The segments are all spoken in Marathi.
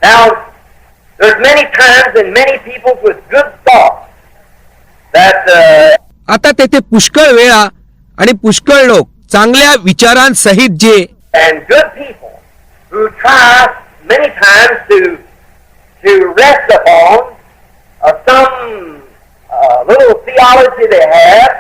Now, there's many times and many people with good thoughts that आता तेथे पुष्कळ वेळा आणि पुष्कळ लोक चांगल्या विचारांसहित जे and good people who try many times to rest upon some little theology they have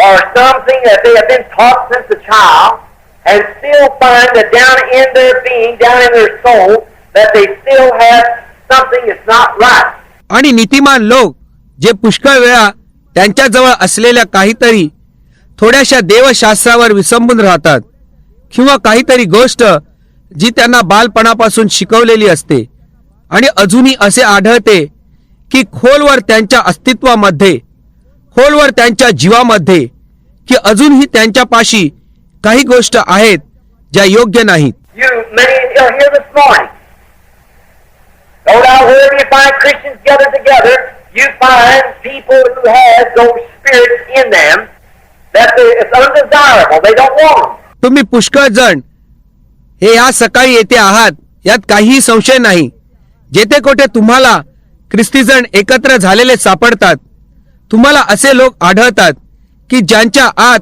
or something that they have been taught since a child, and still find that down in their being, down in their soul, that they still have something that's not right. आणि नीतिमान लोक जे पुष्कळ वेळा त्यांच्याजवळ असलेल्या काहीतरी थोड्याशा देवशास्त्रावर विसंबून राहतात किंवा काहीतरी गोष्ट जी त्यांना बालपणापासून शिकवलेली असते आणि अजूनही असे आढळते की खोलवर त्यांच्या अस्तित्वामध्ये, खोलवर त्यांच्या जीवामध्ये की अजूनही त्यांच्यापाशी काही गोष्ट आहेत ज्या योग्य नाहीत. Many are here this morning. No doubt wherever you find Christians gathered together, you find people who have those spirits in them that it's undesirable. They don't want them. तुम्ही पुष्कळ जण हे या सकाळी येथे आहात यात काहीही संशय नाही. जेथे कोठे तुम्हाला ख्रिस्तीजन एकत्र झालेले सापडतात, तुम्हाला असे लोक आढळतात की ज्यांच्या आत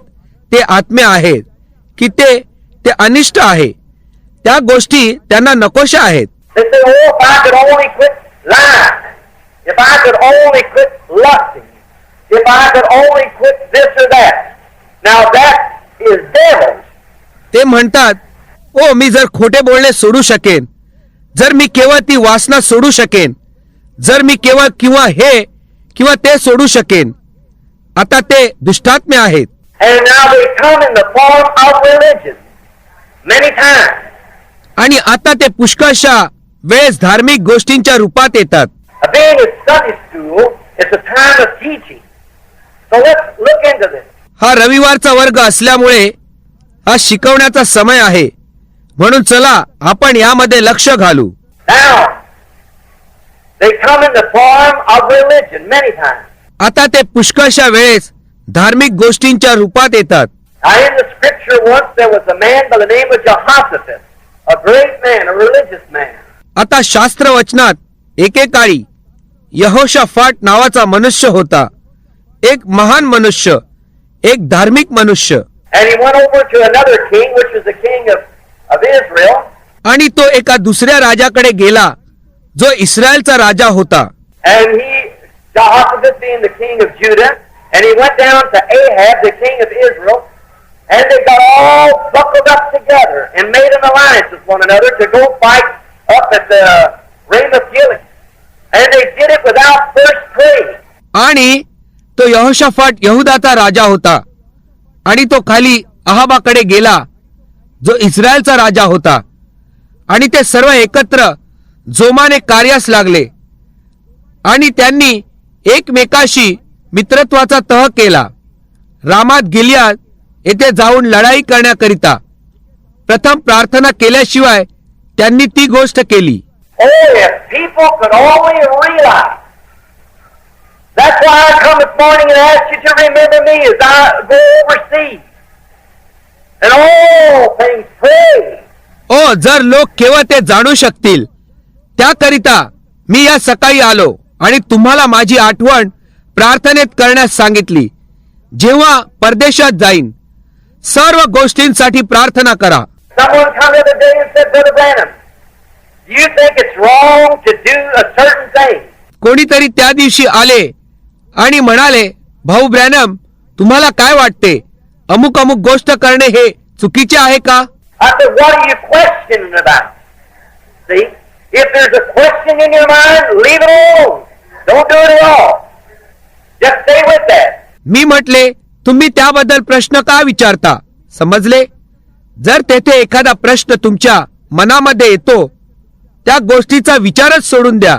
ते आत्मे आहेत की ते अनिष्ट आहे. त्या गोष्टी त्यांना नकोशा आहेत. They say, oh, if I could only quit lying, if I could only quit lusting, if I could only quit this or that. Now that is devils. ते म्हणतात, ओ मी जर खोटे बोलणे सोडू शकेन, जर मी केवळ ती वासना सोडू शकेन, जर मी केवळ किंवा हे किंवा ते सोडू शकेन. आता ते दुष्टात्मे आहेत. And now they come in the form of religion many times. आणि आता ते पुष्कळशा वेळेस धार्मिक गोष्टींच्या रूपात येतात. Being a Sunday school, it's a time of teaching. So let's look into this. हा रविवारचा वर्ग असल्यामुळे हा शिकवण्याचा समय आहे. म्हणून चला आपण यामध्ये लक्ष घालू. Now, they come in the form of religion many times. आता ते पुष्कळशा वेळेस धार्मिक गोष्टींच्या रूपात येतात. Now in the scripture once there was a man by the name of Jehoshaphat, a great man, a religious man. आता शास्त्र वचनात एकेकाळी यहोशाफाट नावाचा मनुष्य होता, एक महान मनुष्य, एक धार्मिक मनुष्य. And he went over to another king, which was the king of Israel. आणि तो एका दुसऱ्या राजाकडे गेला जो इस्रायलचा राजा होता. And Jehoshaphat being the king of Judah, and he went down to Ahab, the king of Israel, and they got all buckled up together and made an alliance with one another to go fight up at the Ramoth Gilead. And they did it without first praying. आणि तो यहोशाफाट यहुदाचा राजा होता आणि तो खाली अहाबाकडे गेला जो इस्रायलचा राजा होता आणि ते सर्व एकत्र जोमाने कार्यास लागले आणि त्यांनी एकमेकाशी मित्रत्वाचा तह केला. रामात गिलियाद येथे जाऊन लढाई करण्याकरिता प्रथम प्रार्थना केल्याशिवाय त्यांनी ती गोष्ट केली. Oh, if people could only realize. That's why I come this morning and ask you to remember me as I go overseas. And all things pray. ओ जर लोक केवळ ते जाणू शकतील त्याकरिता मी या सकाळी आलो आणि तुम्हाला माझी आठवण प्रार्थनेत करण्यास सांगितली. जेव्हा परदेशात जाईन सर्व गोष्टींसाठी प्रार्थना करा. Someone come the other day and said, Br.W.M.Branham, do you think it's wrong to do a certain thing? कोणीतरी त्या दिवशी आले आणि म्हणाले, भाऊ ब्रॅनम तुम्हाला काय वाटते, अमुक अमुक गोष्ट करणे हे चुकीचे आहे का? I said, what are you questioning about? See, if there's a question in your mind, leave it alone. Don't do it at all. Just stay with that. मी म्हटले, तुम्ही त्याबद्दल प्रश्न का विचारता? समजले? जर तेथे एखादा प्रश्न तुमच्या मनामध्ये येतो त्या गोष्टीचा विचारच सोडून द्या.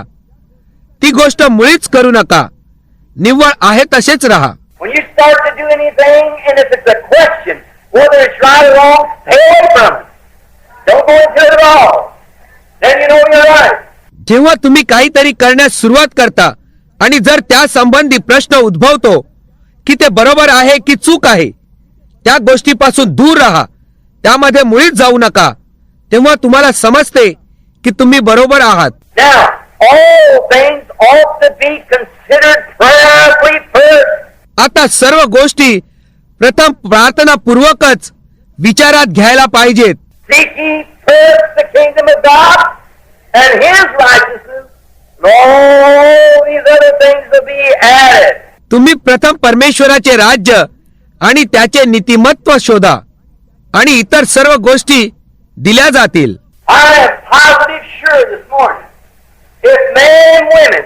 ती गोष्ट मुळीच करू नका. निव्वळ आहे तसेच राहा. When you start to do anything and if it's a question, whether it's right or wrong, stay away from it. Don't go into it at all. Then you know you're right. जेव्हा तुम्ही काहीतरी करण्यास सुरुवात करता आणि जर त्या संबंधी प्रश्न उद्भवतो की ते बरोबर आहे की चूक आहे, त्या गोष्टीपासून दूर राहा. त्यामध्ये मुळीच जाऊ नका. तेव्हा तुम्हाला समजते की तुम्ही बरोबर आहात. Now, all things ought to be considered prayerfully first. आता सर्व गोष्टी प्रथम प्रार्थनापूर्वकच विचारात घ्यायला पाहिजेत. Seek ye first the kingdom of God and His righteousness, and all these other things will be added. तुम्ही प्रथम परमेश्वराचे राज्य आणि त्याचे नीतिमत्व शोधा आणि इतर सर्व गोष्टी दिल्या जातील. I am positive sure this morning, if men and women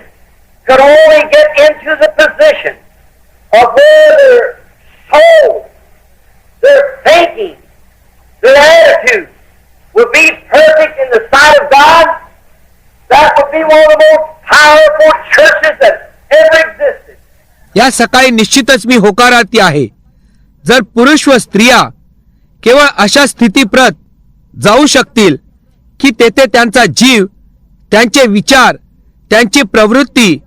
could only get into the position of where their soul, their thinking, their attitude would be perfect in the sight of God, that would be one of the most powerful churches that ever existed. या सकाळी निश्चितच मी होकारार्थी आहे. जर पुरुष व स्त्रिया केवळ अशा स्थितीप्रत जाऊ शकतील की तेथे त्यांचा जीव, त्यांचे विचार, त्यांची प्रवृत्ती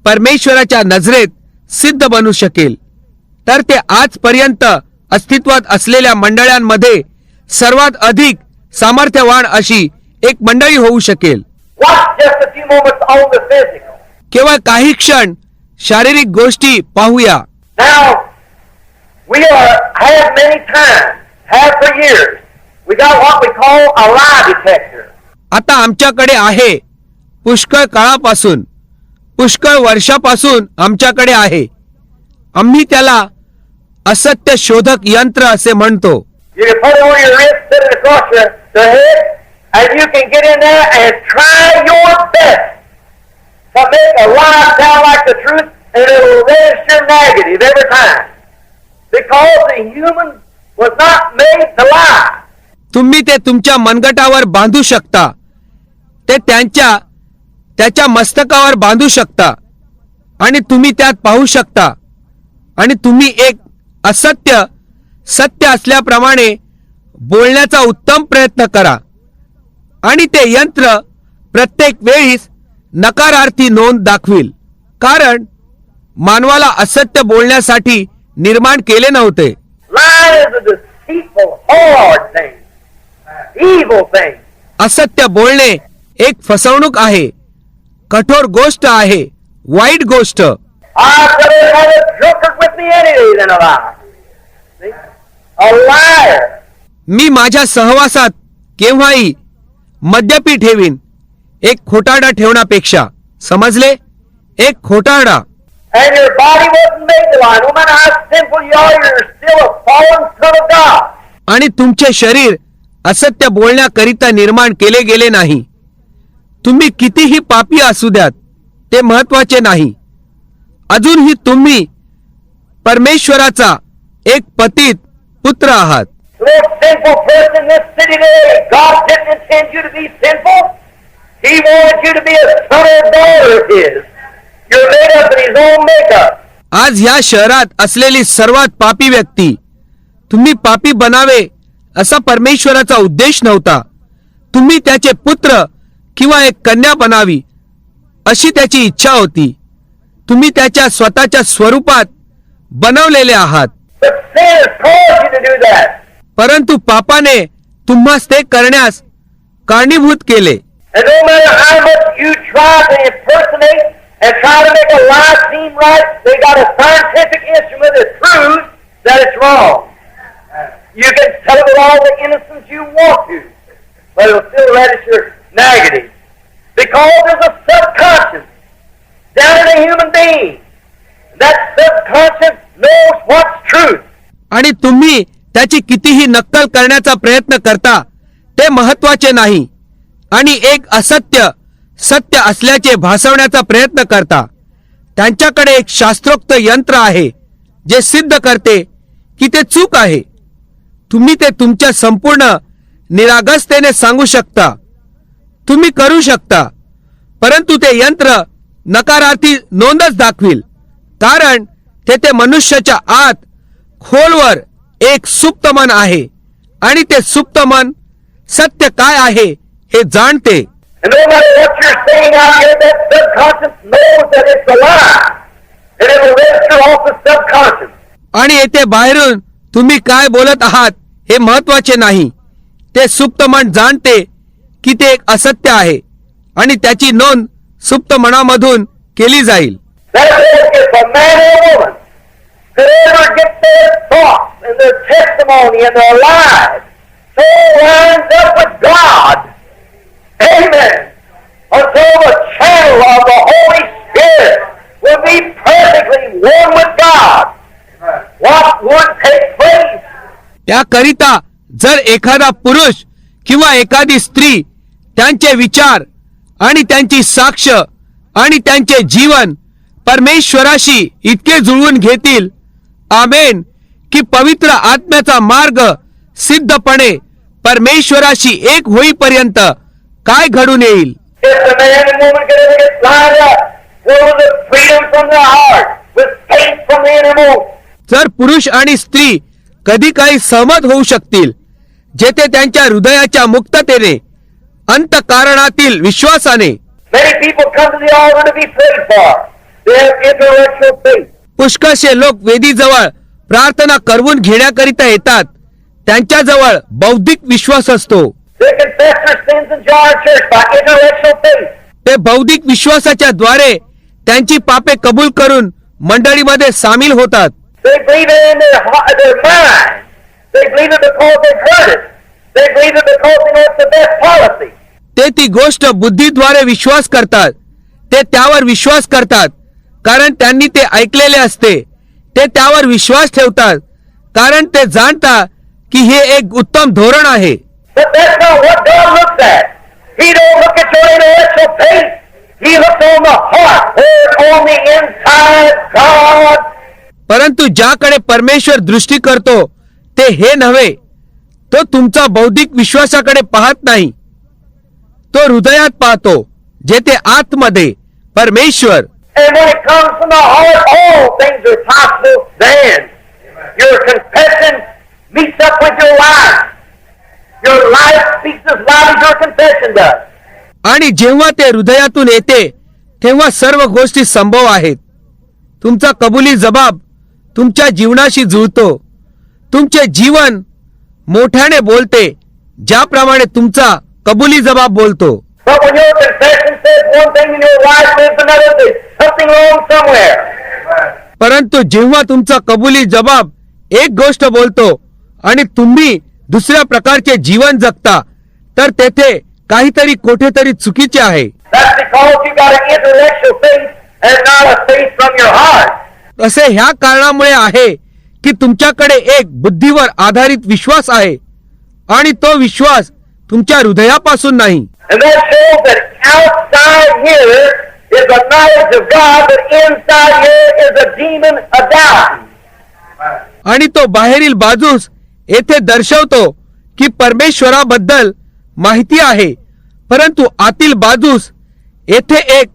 परमेश्वराच्या नजरेत सिद्ध बनू शकेल, तर ते आजपर्यंत अस्तित्वात असलेल्या मंडळांमध्ये सर्वात अधिक सामर्थ्यवान अशी एक मंडळी होऊ शकेल. Watch just a few moments on the physical. केवळ काही क्षण शारीरिक गोष्टी पाहूया. Now, we have many times, have for years, we got what we call a lie detector. आता आमच्याकडे आहे, पुष्कळ काळापासून, पुष्कळ वर्षापासून आमच्याकडे आहे. आम्ही त्याला असत्य शोधक यंत्र असे म्हणतो. You can put it on your wrist, set it across the head, and you can get in there and try your best to make a lie sound like the truth, and it will register negative every time. Because the human was not made to lie. तुम्ही ते तुमच्या मनगटावर बांधू शकता, ते त्याच्या मस्तकावर बांधू शकता आणि तुम्ही त्यात पाहू शकता आणि तुम्ही एक असत्य सत्य असल्याप्रमाणे बोलण्याचा उत्तम प्रयत्न करा आणि ते यंत्र प्रत्येक वेळीस नकारार्थी नोंद दाखविल, कारण मानवाला असत्य बोलण्यासाठी निर्माण केले नव्हते. Lie is a deceitful, hard thing, evil thing. असत्य बोलणे एक फसवणूक आहे, कठोर गोष्ट आहे, वाईट गोष्ट. I'd rather have a drunkard with me any day than a liar. See? A liar. मी माझ्या सहवासात केव्हाही मद्यपी ठेवीन एक खोटारडा ठेवण्यापेक्षा. समजले? एक खोटारडा. And your body wasn't made to lie. No matter how sinful you are, you're still a fallen son of God. आणि तुमचे शरीर असत्य बोलण्याकरिता निर्माण केले गेले नाही. तुम्ही कितीही पापी असू द्यात, ते महत्वाचे नाही. अजूनही तुम्ही परमेश्वराचा एक पतित पुत्र आहात. The most sinful person in this city today, God didn't intend you to be sinful. He wanted you to be a son or daughter of His. You're made up in His own makeup. आज ह्या शहरात असलेली सर्वात पापी व्यक्ती, तुम्ही पापी बनावे असा परमेश्वराचा उद्देश नव्हता. तुम्ही त्याचे पुत्र किंवा एक कन्या बनावी अशी त्याची इच्छा होती. तुम्ही त्याच्या स्वतःच्या स्वरूपात बनवलेले आहात. But sin has caused you to do that. परंतु पापाने तुम्हास ते करण्यास कारणीभूत केले. And no matter how much you try to impersonate and try to make a lie seem right, they got a scientific instrument that proves that it's wrong. You can tell it with all the innocence you want to, but it'll still register negative. Because there's a subconscious down in a human being. That subconscious knows what's truth. आणि तुम्ही त्याची कितीही नक्कल करण्याचा प्रयत्न करता, ते महत्वाचे नाही. आणि एक असत्य सत्य असल्याचे भासवण्याचा प्रयत्न करता. त्यांच्याकडे एक शास्त्रोक्त यंत्र आहे जे सिद्ध करते की ते चूक आहे. तुम्ही ते तुमच्या संपूर्ण निरागसतेने सांगू शकता, तुम्ही करू शकता, परंतु ते यंत्र नकारार्थी नोंदच दाखविल, कारण तेथे मनुष्याच्या आत खोलवर एक सुप्त मन आहे आणि ते सुप्त मन सत्य काय आहे हे जाणते. And no matter what you're saying out here, that subconscious knows that it's a lie. And it will register off the subconscious. आणि येथे बाहेरून तुम्ही काय बोलत आहात हे महत्वाचे नाही. ते सुप्त मन जाणते की ते एक असत्य आहे आणि त्याची नोंद सुप्त मनामधून केली जाईल. Therefore, if a man or woman could ever get their thoughts and their testimony and their lives so lined up with God, amen, until the channel of the Holy Spirit will be perfectly one with God, what would take place? त्याकरिता जर एखादा पुरुष किंवा एखादी स्त्री त्यांचे विचार आणि त्यांची साक्ष आणि त्यांचे जीवन परमेश्वराशी इतके जुळवून घेतील, आमेन, की पवित्र आत्म्याचा मार्ग सिद्धपणे परमेश्वराशी एक होईपर्यंत काय घडून येईल. If the man and woman could ever get lined up, full of freedom from their heart, with faith from the innermost. जर पुरुष आणि स्त्री कधी काही सहमत होऊ शकतील, जेथे त्यांच्या हृदयाच्या मुक्ततेने अंतःकारणातील विश्वासाने. Many people come to the altar to be prayed for. They have intellectual faith. पुष्कळशे लोक वेदीजवळ प्रार्थना करवून घेण्याकरिता येतात. त्यांच्याजवळ बौद्धिक विश्वास असतो. They confess their sins and join church by intellectual faith. ते बौद्धिक विश्वासाच्या द्वारे त्यांची पापे कबूल करून मंडळीमध्ये सामील होतात. They believe it in their mind. They believe it because they've heard it. They believe it because they know it's the best policy. ते ती गोष्ट बुद्धीद्वारे विश्वास करतात. ते त्यावर विश्वास करतात कारण त्यांनी ते ऐकलेले असते. ते त्यावर विश्वास ठेवतात कारण ते जाणतात की हे एक उत्तम धोरण आहे. But that's not what God looks at. He don't look at your intellectual faith. He looks on the heart, where on the inside God. परंतु ज्याकडे परमेश्वर दृष्टी करतो ते हे नव्हे. तो तुमचा बौद्धिक विश्वासाकडे पाहत नाही. तो हृदयात पाहतो जेथे आतमध्ये परमेश्वर. And when it comes from the heart, all things are possible then. Your confession meets up with your life. Your life speaks as loud as your confession does. आणि जेव्हा ते हृदयातून येते तेव्हा सर्व गोष्टी संभव आहेत. तुमचा कबुली जबाब तुमच्या जीवनाशी जुळतो. तुमचे जीवन मोठ्याने बोलते ज्याप्रमाणे तुमचा कबुली जबाब बोलतो. But when your confession says one thing and your life says another, there's something wrong somewhere. परंतु जेव्हा तुमचा कबुली जबाब एक गोष्ट बोलतो आणि तुम्ही दुसऱ्या प्रकारचे जीवन जगता तर तेथे काहीतरी कोठेतरी चुकीचे आहे. That's because you got an intellectual faith and not a faith from your heart. असे ह्या कारणामुळे आहे की तुमच्याकडे एक बुद्धीवर आधारित विश्वास आहे आणि तो विश्वास तुमच्या हृदयापासून नाही. And that shows that outside here is a knowledge of God, but inside here is a demon, a doubt. आणि तो बाहेरील बाजूस येथे दर्शवतो की परमेश्वराबद्दल माहिती आहे, परंतु आतील बाजूस येथे एक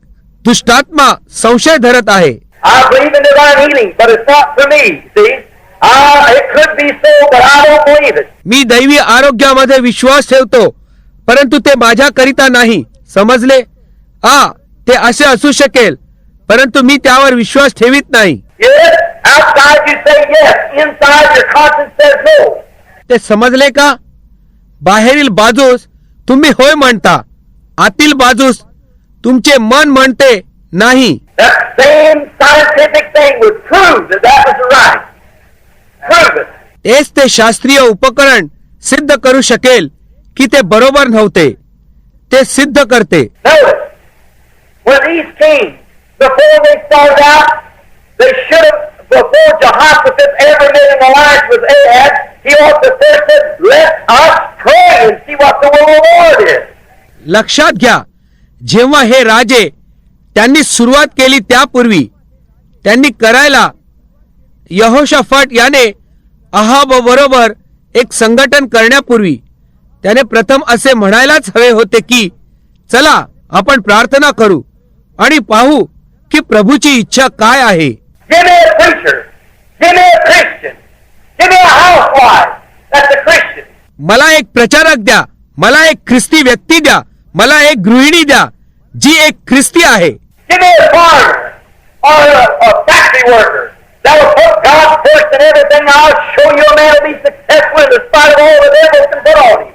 दुष्टात्मा संशय धरत आहे. I believe in divine healing, but it's not for me. See, it could be so, but I don't believe it. मी दैवी आरोग्यामध्ये विश्वास ठेवतो, परंतु ते माझ्याकरिता नाही. समजले? ते असे असू शकेल, परंतु मी त्यावर विश्वास ठेवित नाही. Yes, outside you say yes, inside your conscience says no. ते समजले का? बाहेरील बाजूस तुम्ही होय म्हणता, आतील बाजूस तुमचे मन म्हणते नाही. That same scientific thing would prove that that was right. Prove it. तेच ते शास्त्रीय उपकरण सिद्ध करू शकेल की ते बरोबर नव्हते. ते सिद्ध करते. Notice, when these kings, before they started out, they should have, before Jehoshaphat ever made an alliance with Ahab, he ought to first said, let us pray and see what the will of the Lord is. लक्षात घ्या, जेव्हा हे राजे त्यांनी सुरुवात केली त्यापूर्वी त्यांनी करायला यहोशाफाट याने अहाब बरोबर एक संघटन करण्यापूर्वी त्याने प्रथम असे म्हणायलाच हवे होते की चला आपण प्रार्थना करू आणि पाहू की प्रभूची इच्छा काय आहे. Give me a preacher. Give me a Christian. Give me a housewife. That's a Christian. मला एक प्रचारक द्या, मला एक ख्रिस्ती व्यक्ती द्या, मला एक गृहिणी द्या जी एक ख्रिस्ती आहे. Give me a farmer or a factory worker that will put God first in everything. I'll show you a man will be successful in spite of all the devils can put on him.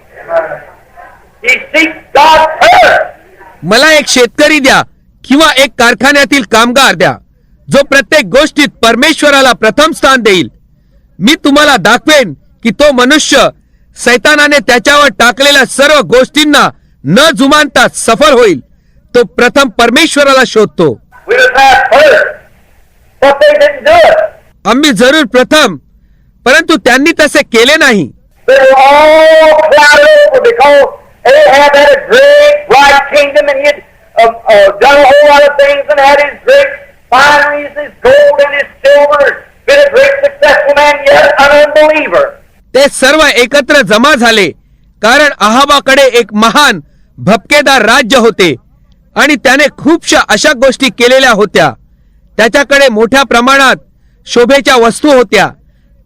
He seeks God first. मला एक शेतकरी द्या किंवा एक कारखान्यातील कामगार द्या जो प्रत्येक गोष्टीत परमेश्वराला प्रथम स्थान देईल. मी तुम्हाला दाखवेन की तो मनुष्य सैतानाने त्याच्यावर टाकलेल्या सर्व गोष्टींना न जुमानता सफल होईल. तो प्रथम परमेश्वराला शोधतो. We must have first, but they didn't do it. आम्ही जरूर प्रथम, परंतु त्यांनी तसे केले नाही. They were all clouded over because Ahab had a great bright kingdom and he had done a whole lot of things and had his great fineries, his gold and his silver, been a great successful man, yet an unbeliever. ते सर्व एकत्र जमा झाले कारण अहाबाकडे एक महान भपकेदार राज्य होते आणि त्याने खूपशा अशा गोष्टी केलेल्या होत्या. त्याच्याकडे मोठ्या प्रमाणात शोभेच्या वस्तू होत्या,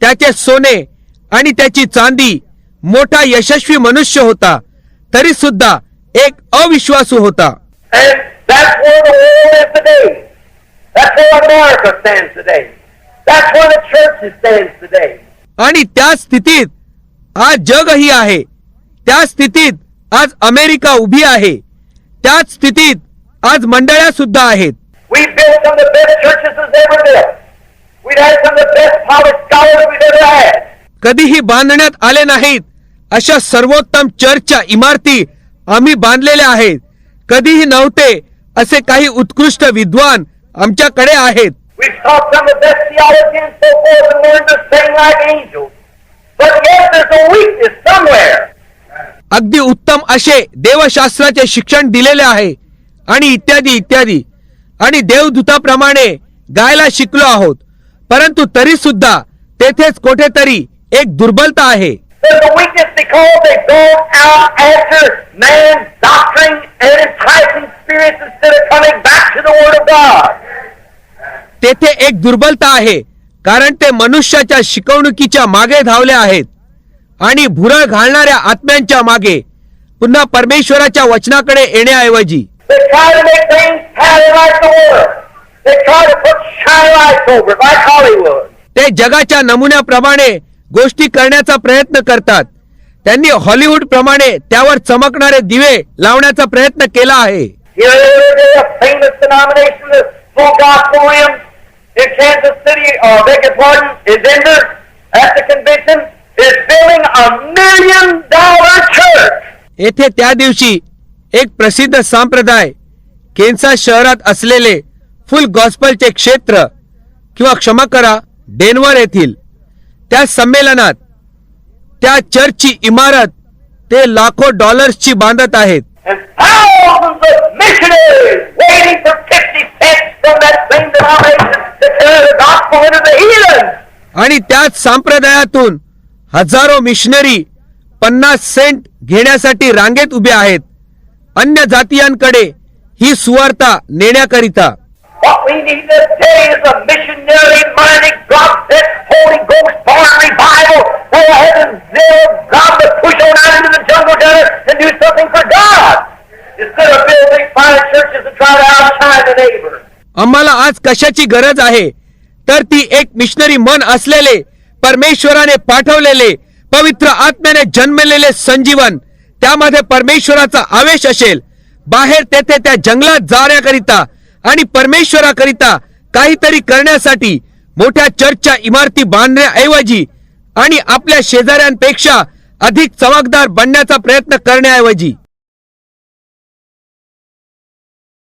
त्याचे सोने आणि त्याची चांदी. मोठा यशस्वी मनुष्य होता, तरी सुद्धा एक अविश्वासू होता. And that's where the world is today. That's where America stands today. That's where the church stands today. आणि त्या स्थितीत आज जगही आहे. त्या स्थितीत आज अमेरिका उभी आहे. त्याच स्थितीत आज मंडळ्या सुद्धा आहेत. We built some of the best churches that's ever built. We've had some of the best college scholars we've ever had. कधीही बांधण्यात आले नाहीत अशा सर्वोत्तम चर्चच्या इमारती आम्ही बांधलेल्या आहेत. कधीही नव्हते असे काही उत्कृष्ट विद्वान आमच्याकडे आहेत. We've taught some of the best theology and so forth and learned to sing like angels. But yet there's a weakness somewhere. अगदी उत्तम असे देवशास्त्राचे शिक्षण दिलेले आहे आणि इत्यादी इत्यादी आणि देवदूताप्रमाणे गायला शिकलो आहोत. परंतु तरी सुद्धा तेथेच कुठेतरी एक दुर्बलता आहे. There's a weakness because they've gone out after man's doctrine and enticing spirits instead of coming back to the Word of God. तेथे एक दुर्बलता आहे कारण ते मनुष्याच्या शिकवणुकीच्या मागे धावले आहेत आणि भुरळ घालणाऱ्या आत्म्यांच्या मागे पुन्हा परमेश्वराच्या वचनाकडे येण्याऐवजी They try to make things pattern like the world. They try to put shiny lights over it like Hollywood. ते जगाच्या नमुन्याप्रमाणे गोष्टी करण्याचा प्रयत्न करतात. त्यांनी हॉलिवूड प्रमाणे त्यावर चमकणारे दिवे लावण्याचा प्रयत्न केला आहे. Here is a famous denomination, the Full Gospel Rim in Kansas City, beg your pardon, is Denver at the convention, is building $1 million church. येथे त्या दिवशी एक प्रसिद्ध संप्रदाय केन्सास शहरात असलेले फुल गॉस्पलचे क्षेत्र किंवा क्षमा करा डेन्व्हर येथील त्या संमेलनात त्या चर्चची इमारत ते लाखो डॉलर्सची बांधत आहेत. And thousands of missionaries waiting for 50 cents from that same denomination to carry the gospel into the heathen. आणि त्याच संप्रदायातून हजारो मिशनरी 50 सेंट घेण्यासाठी रांगेत उभे आहेत अन्य जातीयांकडे ही सुवार्ता नेण्याकरिता. What we need today is a missionary-minded, God-sent, Holy Ghost-born revival where the heavens will God to push on out into the jungle together and do something for God instead of building fine churches and try to outshine the neighbor. आम्हाला आज कशाची गरज आहे तर ती एक मिशनरी मन असलेले परमेश्वराने पाठवलेले पवित्र आत्म्याने जन्मलेले संजीवन त्यामध्ये परमेश्वराचा आवेश असेल. बाहेर तेथे त्या जंगलात जाण्याकरिता आणि परमेश्वराकरिता काहीतरी करण्यासाठी मोठ्या चर्चच्या इमारती बांधण्याऐवजी आणि आपल्या शेजाऱ्यांपेक्षा अधिक चमकदार बनण्याचा प्रयत्न करण्याऐवजी